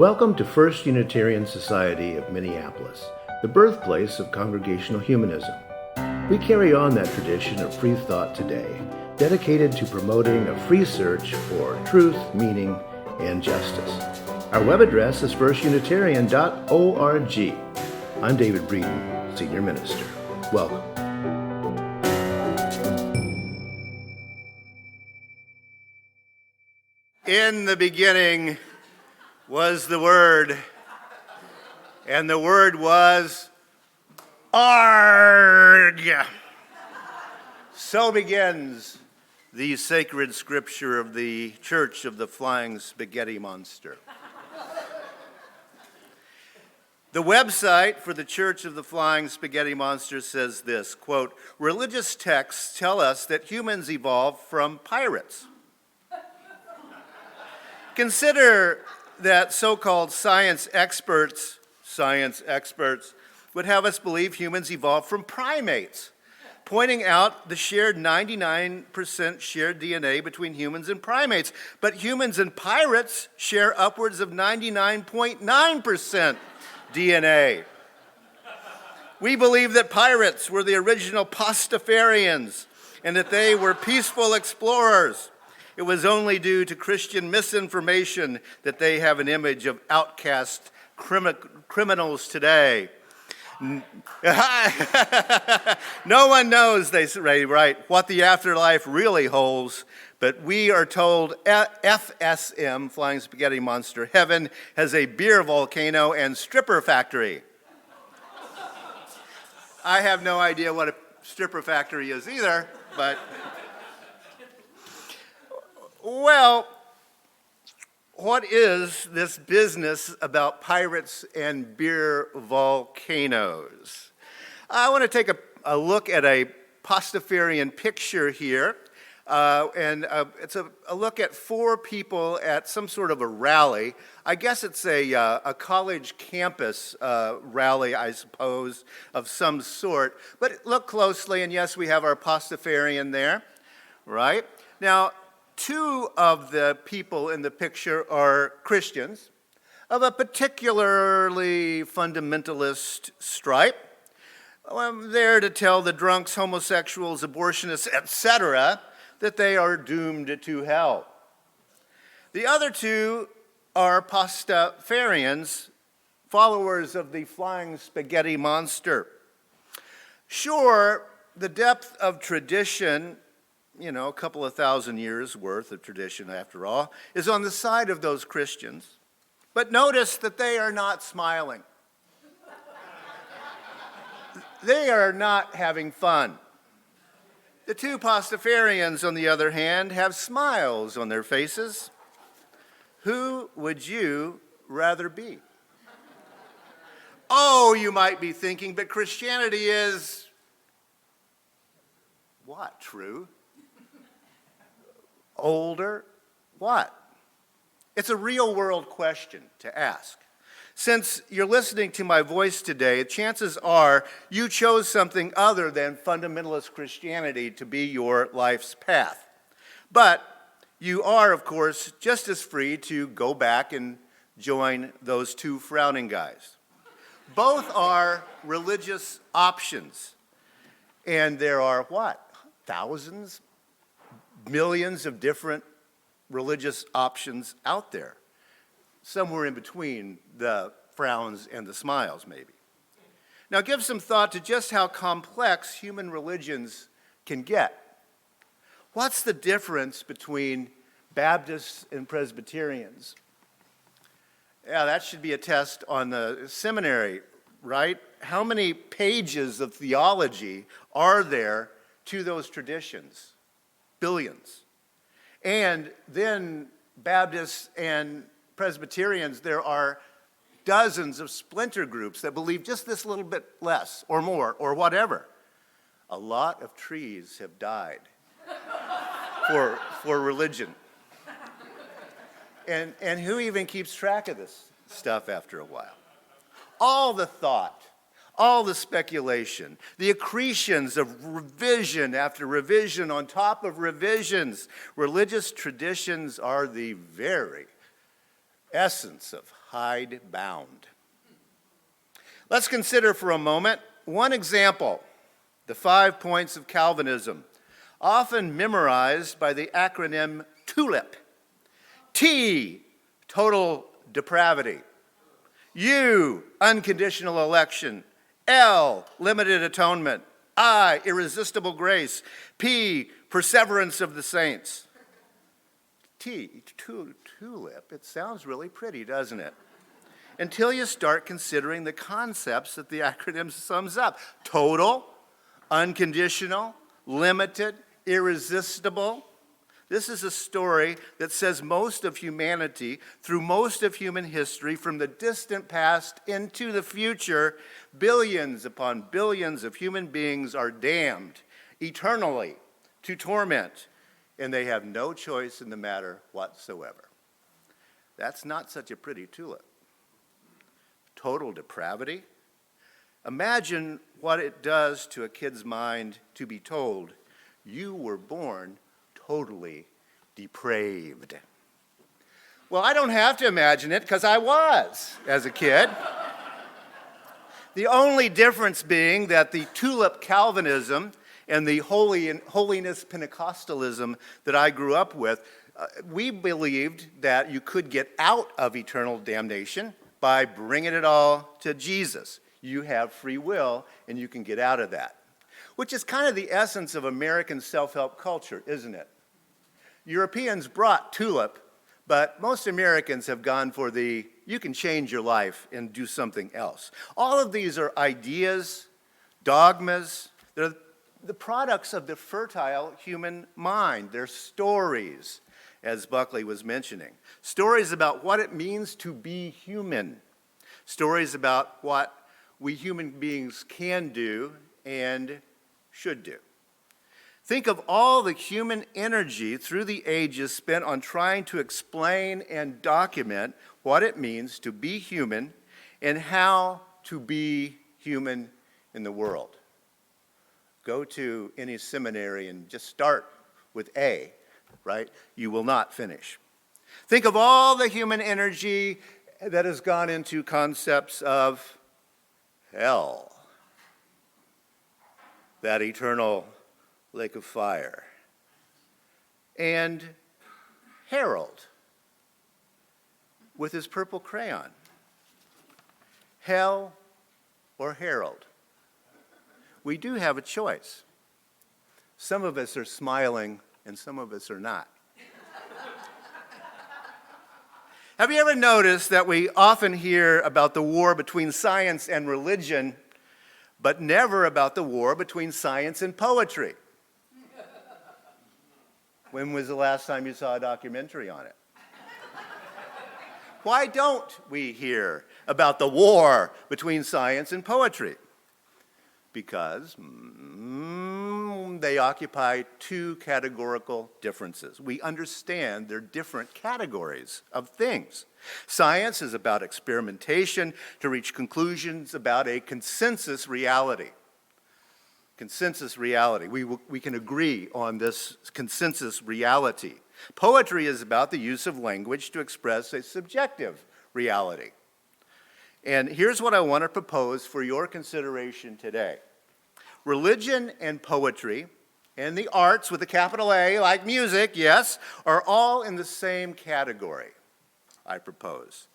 Welcome to First Unitarian Society of Minneapolis, the birthplace of Congregational Humanism. We carry on that tradition of free thought today, dedicated to promoting a free search for truth, meaning, and justice. Our web address is firstunitarian.org. I'm David Breeden, Senior Minister. Welcome. In the beginning was the Word, and the Word was Arg. So begins the sacred scripture of the Church of the Flying Spaghetti Monster. The website for the Church of the Flying Spaghetti Monster says this, quote, "Religious texts tell us that humans evolved from pirates. Consider that so-called science experts would have us believe humans evolved from primates, pointing out the shared 99% shared DNA between humans and primates. But humans and pirates share upwards of 99.9% DNA. We believe that pirates were the original Pastafarians and that they were peaceful explorers. It was only due to Christian misinformation that they have an image of outcast criminals today. No one knows, they write, what the afterlife really holds, but we are told FSM, Flying Spaghetti Monster, heaven has a beer volcano and stripper factory. I have no idea what a stripper factory is either, but... Well, what is this business about pirates and beer volcanoes? I want to take a look at a Pastafarian picture here, and it's a look at four people at some sort of a rally. I guess it's a college campus rally, I suppose, of some sort. But look closely, and yes, we have our Pastafarian there, right? Now, two of the people in the picture are Christians of a particularly fundamentalist stripe. I'm there to tell the drunks, homosexuals, abortionists, etc., that they are doomed to hell. The other two are Pastafarians, followers of the Flying Spaghetti Monster. Sure, the depth of tradition, a couple of thousand years worth of tradition after all, is on the side of those Christians. But notice that they are not smiling. They are not having fun. The two Pastafarians, on the other hand, have smiles on their faces. Who would you rather be? Oh, you might be thinking, but Christianity is what, true? Older? What? It's a real world question to ask. Since you're listening to my voice today, chances are you chose something other than fundamentalist Christianity to be your life's path. But you are, of course, just as free to go back and join those two frowning guys. Both are religious options. And there are what? Thousands? Millions of different religious options out there, somewhere in between the frowns and the smiles, maybe. Now, give some thought to just how complex human religions can get. What's the difference between Baptists and Presbyterians? Yeah, that should be a test on the seminary, right? How many pages of theology are there to those traditions? Billions. And then Baptists and Presbyterians, there are dozens of splinter groups that believe just this little bit less or more or whatever. A lot of trees have died for religion. And who even keeps track of this stuff after a while? All the thought, all the speculation, the accretions of revision after revision on top of revisions. Religious traditions are the very essence of hidebound. Let's consider for a moment one example, the 5 points of Calvinism, often memorized by the acronym TULIP. T, total depravity. U, unconditional election. L, limited atonement. I, irresistible grace. P, perseverance of the saints. T, tulip, it sounds really pretty, doesn't it? Until you start considering the concepts that the acronym sums up. Total, unconditional, limited, irresistible. This is a story that says most of humanity, through most of human history, from the distant past into the future, billions upon billions of human beings are damned eternally to torment, and they have no choice in the matter whatsoever. That's not such a pretty tulip. Total depravity. Imagine what it does to a kid's mind to be told, you were born totally depraved. Well, I don't have to imagine it because I was as a kid. The only difference being that the tulip Calvinism and the holiness Pentecostalism that I grew up with, we believed that you could get out of eternal damnation by bringing it all to Jesus. You have free will and you can get out of that. Which is kind of the essence of American self-help culture, isn't it? Europeans brought tulip, but most Americans have gone for the, you can change your life and do something else. All of these are ideas, dogmas. They're the products of the fertile human mind. They're stories, as Buckley was mentioning. Stories about what it means to be human. Stories about what we human beings can do and should do. Think of all the human energy through the ages spent on trying to explain and document what it means to be human and how to be human in the world. Go to any seminary and just start with A, right? You will not finish. Think of all the human energy that has gone into concepts of hell, that eternal lake of fire, and Harold with his purple crayon. Hell or Harold? We do have a choice. Some of us are smiling and some of us are not. Have you ever noticed that we often hear about the war between science and religion, but never about the war between science and poetry? When was the last time you saw a documentary on it? Why don't we hear about the war between science and poetry? Because they occupy two categorical differences. We understand they're different categories of things. Science is about experimentation to reach conclusions about a consensus reality. Consensus reality. We can agree on this consensus reality. Poetry is about the use of language to express a subjective reality. And here's what I want to propose for your consideration today. Religion and poetry and the arts with a capital A, like music, yes, are all in the same category, I propose.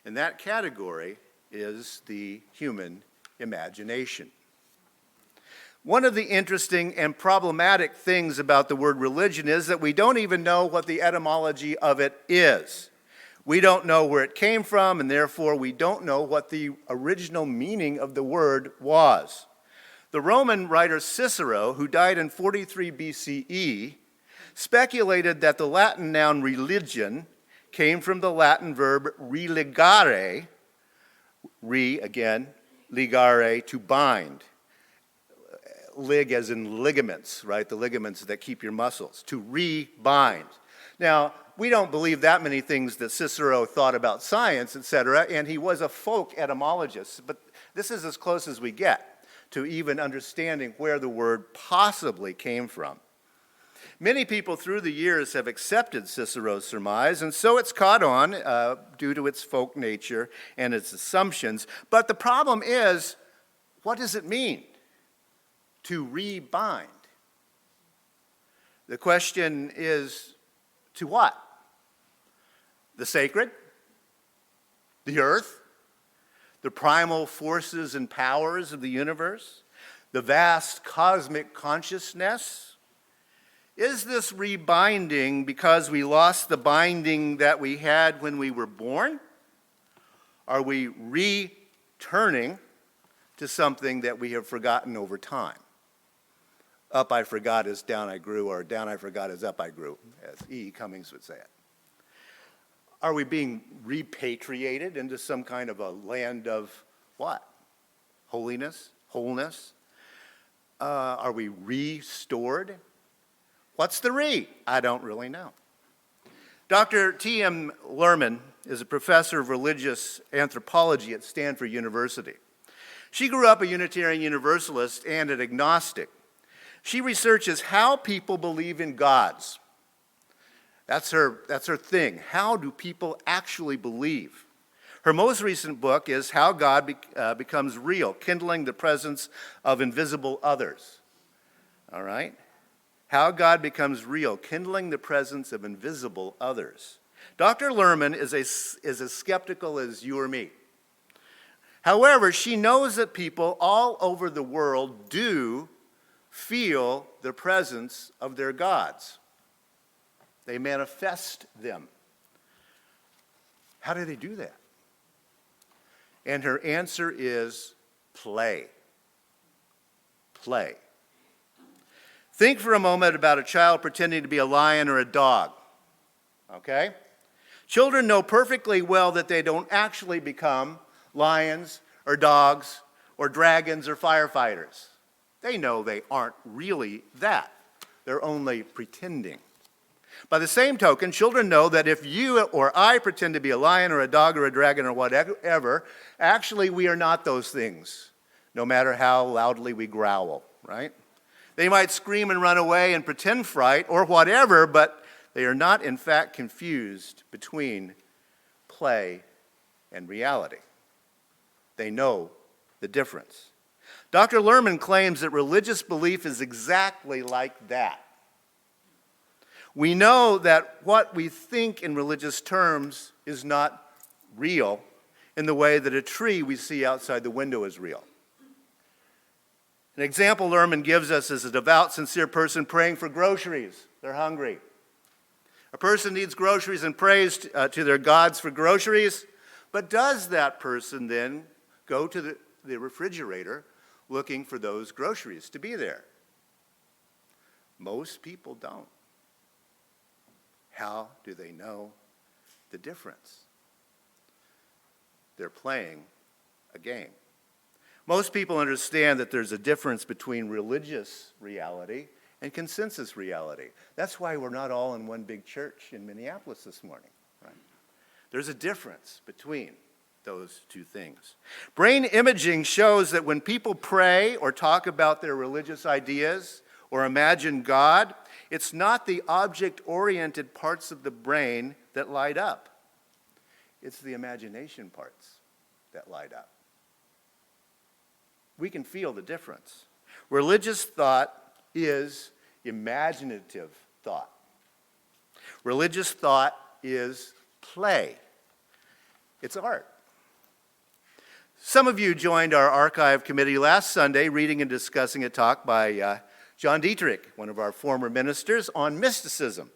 And that category is the human imagination. One of the interesting and problematic things about the word religion is that we don't even know what the etymology of it is. We don't know where it came from, and therefore we don't know what the original meaning of the word was. The Roman writer Cicero, who died in 43 BCE, speculated that the Latin noun religion came from the Latin verb religare, ligare, to bind. Lig as in ligaments, right? The ligaments that keep your muscles, to rebind. Now, we don't believe that many things that Cicero thought about science, etc., and he was a folk etymologist, but this is as close as we get to even understanding where the word possibly came from. Many people through the years have accepted Cicero's surmise, and so it's caught on due to its folk nature and its assumptions. But the problem is, what does it mean to rebind? The question is, to what? The sacred? The earth? The primal forces and powers of the universe? The vast cosmic consciousness? Is this rebinding because we lost the binding that we had when we were born? Are we returning to something that we have forgotten over time? Up I forgot as down I grew, or down I forgot as up I grew, as E. Cummings would say it. Are we being repatriated into some kind of a land of what? Holiness? Wholeness? Are we restored? What's the re? I don't really know. Dr. T.M. Lerman is a professor of religious anthropology at Stanford University. She grew up a Unitarian Universalist and an agnostic. She researches how people believe in gods. That's her thing. How do people actually believe? Her most recent book is How God Becomes Real, Kindling the Presence of Invisible Others. All right? How God Becomes Real, Kindling the Presence of Invisible Others. Dr. Lerman is as skeptical as you or me. However, she knows that people all over the world do feel the presence of their gods. They manifest them. How do they do that? And her answer is play. Play. Think for a moment about a child pretending to be a lion or a dog, okay? Children know perfectly well that they don't actually become lions or dogs or dragons or firefighters. They know they aren't really that. They're only pretending. By the same token, children know that if you or I pretend to be a lion or a dog or a dragon or whatever, actually we are not those things, no matter how loudly we growl, right? They might scream and run away and pretend fright or whatever, but they are not in fact confused between play and reality. They know the difference. Dr. Lerman claims that religious belief is exactly like that. We know that what we think in religious terms is not real in the way that a tree we see outside the window is real. An example Lerman gives us is a devout, sincere person praying for groceries. They're hungry. A person needs groceries and prays to their gods for groceries, but does that person then go to the refrigerator looking for those groceries to be there? Most people don't. How do they know the difference? They're playing a game. Most people understand that there's a difference between religious reality and consensus reality. That's why we're not all in one big church in Minneapolis this morning, right? There's a difference between those two things. Brain imaging shows that when people pray or talk about their religious ideas or imagine God, it's not the object-oriented parts of the brain that light up. It's the imagination parts that light up. We can feel the difference. Religious thought is imaginative thought. Religious thought is play. It's art. Some of you joined our archive committee last Sunday reading and discussing a talk by John Dietrich, one of our former ministers, on mysticism.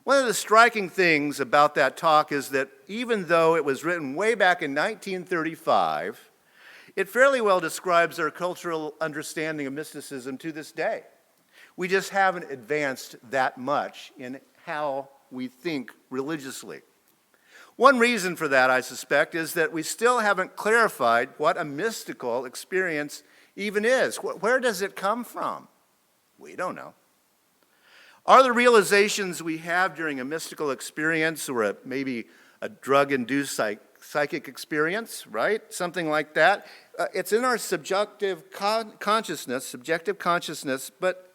One of the striking things about that talk is that even though it was written way back in 1935, it fairly well describes our cultural understanding of mysticism to this day. We just haven't advanced that much in how we think religiously. One reason for that, I suspect, is that we still haven't clarified what a mystical experience even is. Where does it come from? We don't know. Are the realizations we have during a mystical experience or maybe a drug-induced psychic experience, right? Something like that. It's in our subjective consciousness, but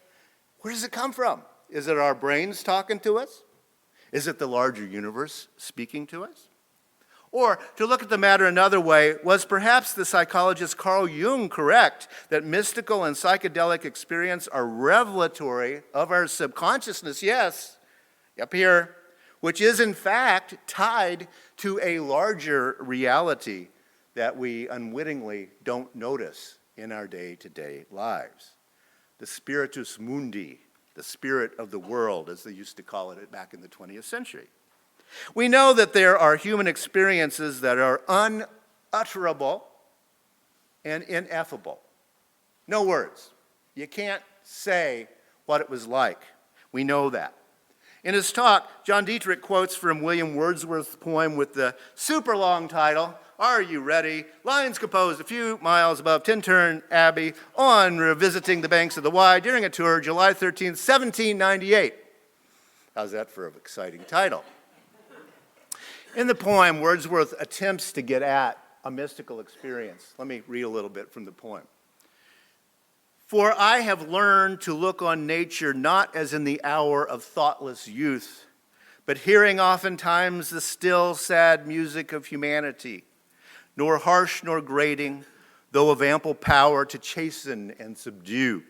where does it come from? Is it our brains talking to us? Is it the larger universe speaking to us? Or, to look at the matter another way, was perhaps the psychologist Carl Jung correct that mystical and psychedelic experience are revelatory of our subconsciousness, yes, up here, which is in fact tied to a larger reality that we unwittingly don't notice in our day-to-day lives. The spiritus mundi, the spirit of the world, as they used to call it back in the 20th century. We know that there are human experiences that are unutterable and ineffable. No words. You can't say what it was like. We know that. In his talk, John Dietrich quotes from William Wordsworth's poem with the super long title, Are You Ready? Lines composed a few miles above Tintern Abbey on revisiting the banks of the Wye during a tour July 13, 1798. How's that for an exciting title? In the poem, Wordsworth attempts to get at a mystical experience. Let me read a little bit from the poem. For I have learned to look on nature not as in the hour of thoughtless youth, but hearing oftentimes the still, sad music of humanity, nor harsh nor grating, though of ample power to chasten and subdue.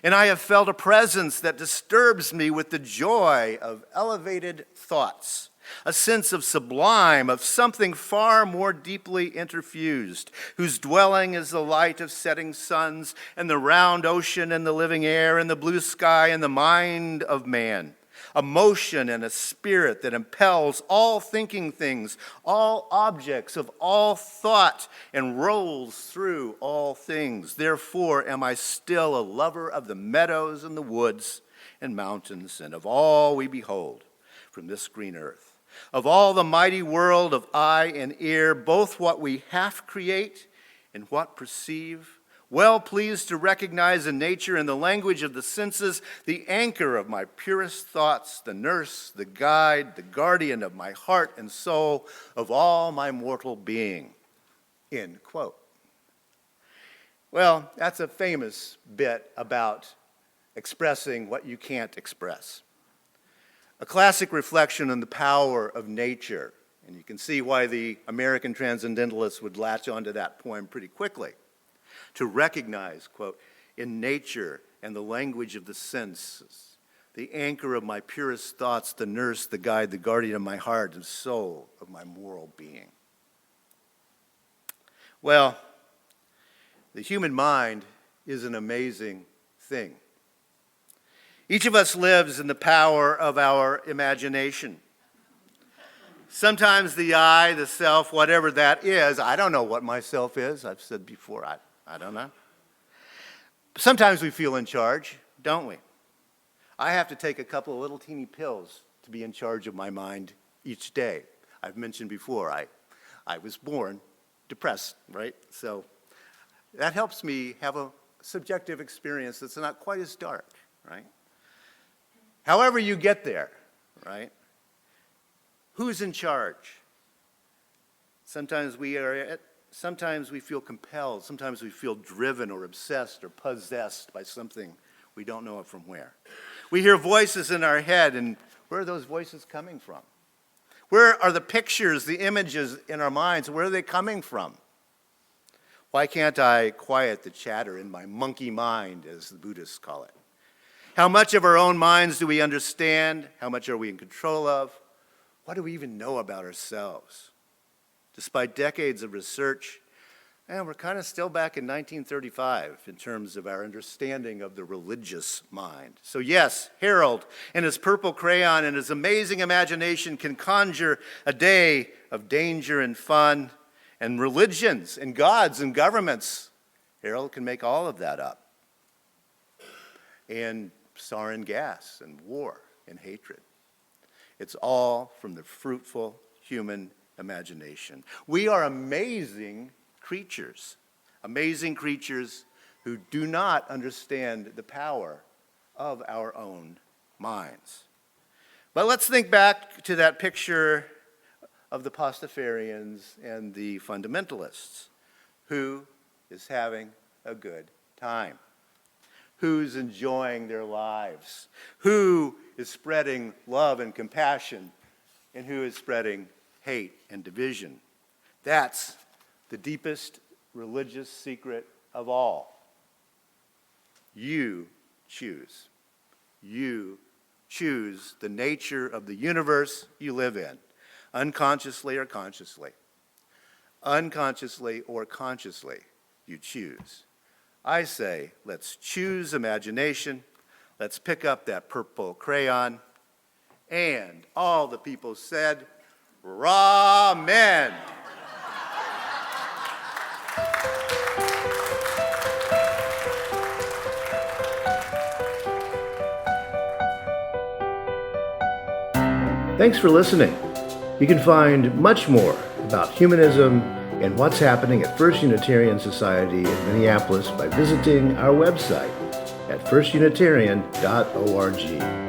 And I have felt a presence that disturbs me with the joy of elevated thoughts, a sense of sublime, of something far more deeply interfused, whose dwelling is the light of setting suns, and the round ocean, and the living air, and the blue sky, and the mind of man. A motion and a spirit that impels all thinking things, all objects of all thought, and rolls through all things. Therefore am I still a lover of the meadows and the woods and mountains, and of all we behold from this green earth. Of all the mighty world of eye and ear, both what we half create and what perceive, well pleased to recognize in nature and the language of the senses the anchor of my purest thoughts, the nurse, the guide, the guardian of my heart and soul, of all my mortal being. End quote. Well, that's a famous bit about expressing what you can't express. A classic reflection on the power of nature, and you can see why the American transcendentalists would latch onto that poem pretty quickly. To recognize, quote, in nature and the language of the senses, the anchor of my purest thoughts, the nurse, the guide, the guardian of my heart and soul, of my moral being. Well, the human mind is an amazing thing. Each of us lives in the power of our imagination. Sometimes the I, the self, whatever that is, I don't know what myself is. I've said before, I don't know. Sometimes we feel in charge, don't we? I have to take a couple of little teeny pills to be in charge of my mind each day. I've mentioned before, I was born depressed, right? So that helps me have a subjective experience that's not quite as dark, right? However you get there, right? Who's in charge? Sometimes we feel compelled, sometimes we feel driven or obsessed or possessed by something we don't know from where. We hear voices in our head, and where are those voices coming from? Where are the pictures, the images in our minds? Where are they coming from? Why can't I quiet the chatter in my monkey mind, as the Buddhists call it? How much of our own minds do we understand? How much are we in control of? What do we even know about ourselves? Despite decades of research, and we're kind of still back in 1935 in terms of our understanding of the religious mind. So yes, Harold and his purple crayon and his amazing imagination can conjure a day of danger and fun and religions and gods and governments. Harold can make all of that up. And sarin gas and war and hatred. It's all from the fruitful human imagination. We are amazing creatures who do not understand the power of our own minds. But let's think back to that picture of the Pastafarians and the fundamentalists. Who is having a good time? who's enjoying their lives, who is spreading love and compassion, and who is spreading hate and division. That's the deepest religious secret of all. You choose. You choose the nature of the universe you live in, unconsciously or consciously. Unconsciously or consciously, you choose. I say, let's choose imagination. Let's pick up that purple crayon. And all the people said, Amen. Thanks for listening. You can find much more about humanism and what's happening at First Unitarian Society in Minneapolis by visiting our website at firstunitarian.org.